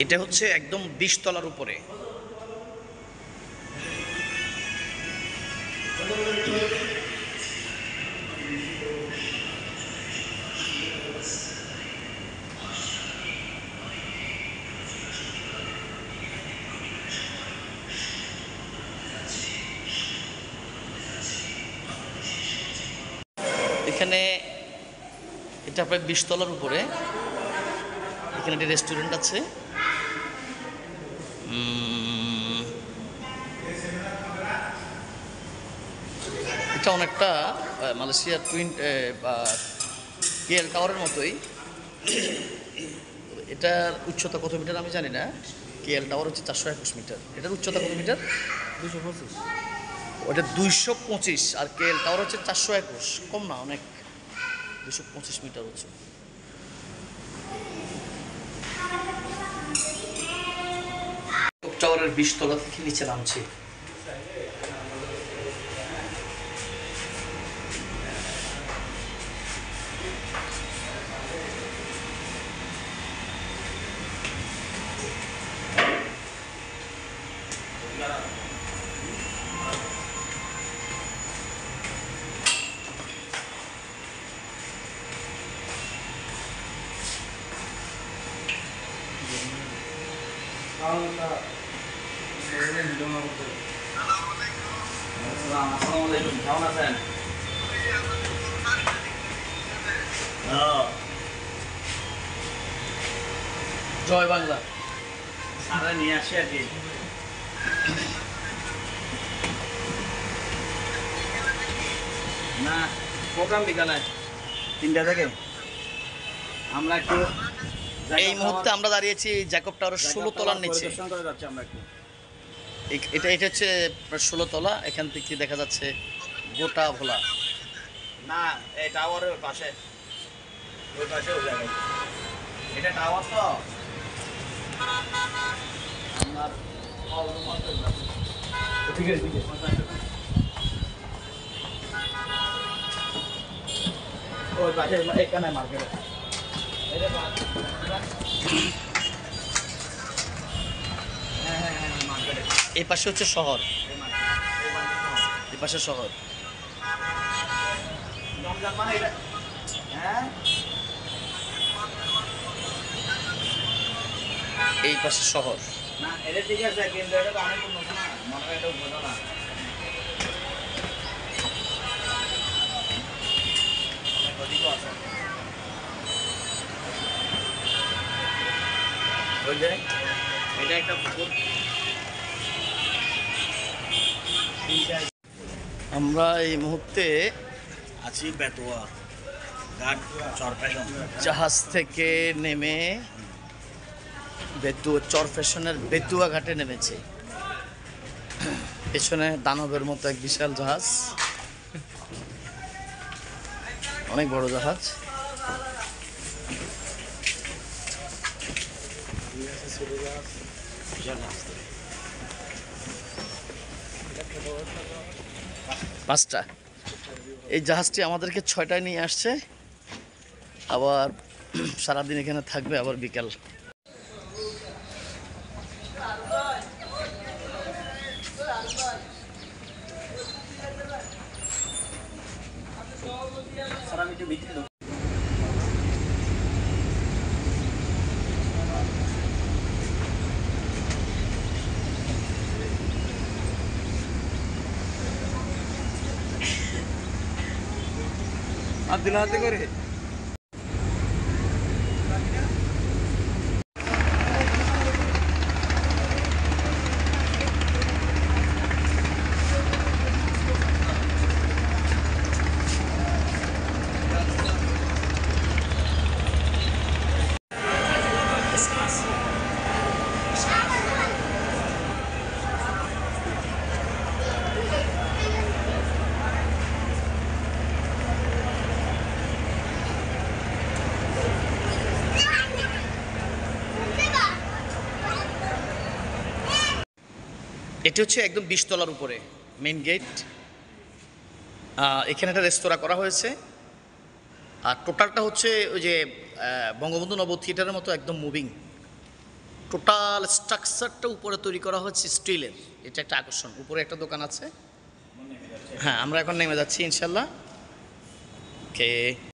এটা হচ্ছে একদম 20 তলার উপরে। এখানে এটা প্রায় 20 তলার উপরে। এখানে একটা রেস্টুরেন্ট আছে। এটা অনেকটা মালয়েশিয়ার টুইন কেএল টাওয়ারের মতোই। এটার উচ্চতা কত মিটার আমি জানি না। কেএল টাওয়ার হচ্ছে 421 মিটার। এটার উচ্চতা কত মিটার? 225। ওটা 225 আর কেএল টাওয়ার হচ্ছে 421, কম না অনেক। 225 মিটার হচ্ছে। টাওয়ারের 20 তলা থেকে নিচে নামছে। কেমন আছেন? জয় বাংলা। সারা নিয়ে আসি আর কি। না, প্রোগ্রাম বিকালে 3টা থেকে। আমরা একটু এই মুহূর্তে আমরা দাঁড়িয়েছি জ্যাকব টাওয়ারের 16 তলার নিচে। এটা হচ্ছে 16 তলা। এখান থেকে দেখা যাচ্ছে গোটা ভোলা। না, এই টাওয়ারের পাশে, ওই পাশে ওই জায়গায়। এটা টাওয়ার তো আপনার ঠিক আছে। ওই পাশে এখানে মার্কেটে এই পাশে হচ্ছে শহর। এই পাশে শহর। এই পাশে শহর। না, এটা ঠিক আছে, কিন্তু এটা তো অনেক উন্নত না, মনে হয় এটা বোঝো না। ওই যে এটা একটা পুকুর। আমরা এই মুহূর্তে আছি বেতুয়া ঘাট চরফ্যাশন। জাহাজ থেকে নেমে চরফ্যাশনের বেতুয়া ঘাটে নেমেছে। পেছনে দানবের মতো এক বিশাল জাহাজ, অনেক বড় জাহাজ। পাঁচটা। এই জাহাজটি আমাদেরকে 6টায় নিয়ে আসছে, আবার সারাদিন এখানে থাকবে, আবার বিকাল। দিল হাতে করে এটি হচ্ছে একদম 20 তলার উপরে মেইন গেট। এখানে একটা রেস্তোরাঁ করা হয়েছে। আর টোটালটা হচ্ছে ওই যে বঙ্গবন্ধু নব থিয়েটারের মতো একদম মুভিং। টোটাল স্ট্রাকচারটা উপরে তৈরি করা হচ্ছে স্টিলের। এটা একটা আকর্ষণ। উপরে একটা দোকান আছে। হ্যাঁ, আমরা এখন নেমে যাচ্ছি ইনশাল্লাহ। ওকে।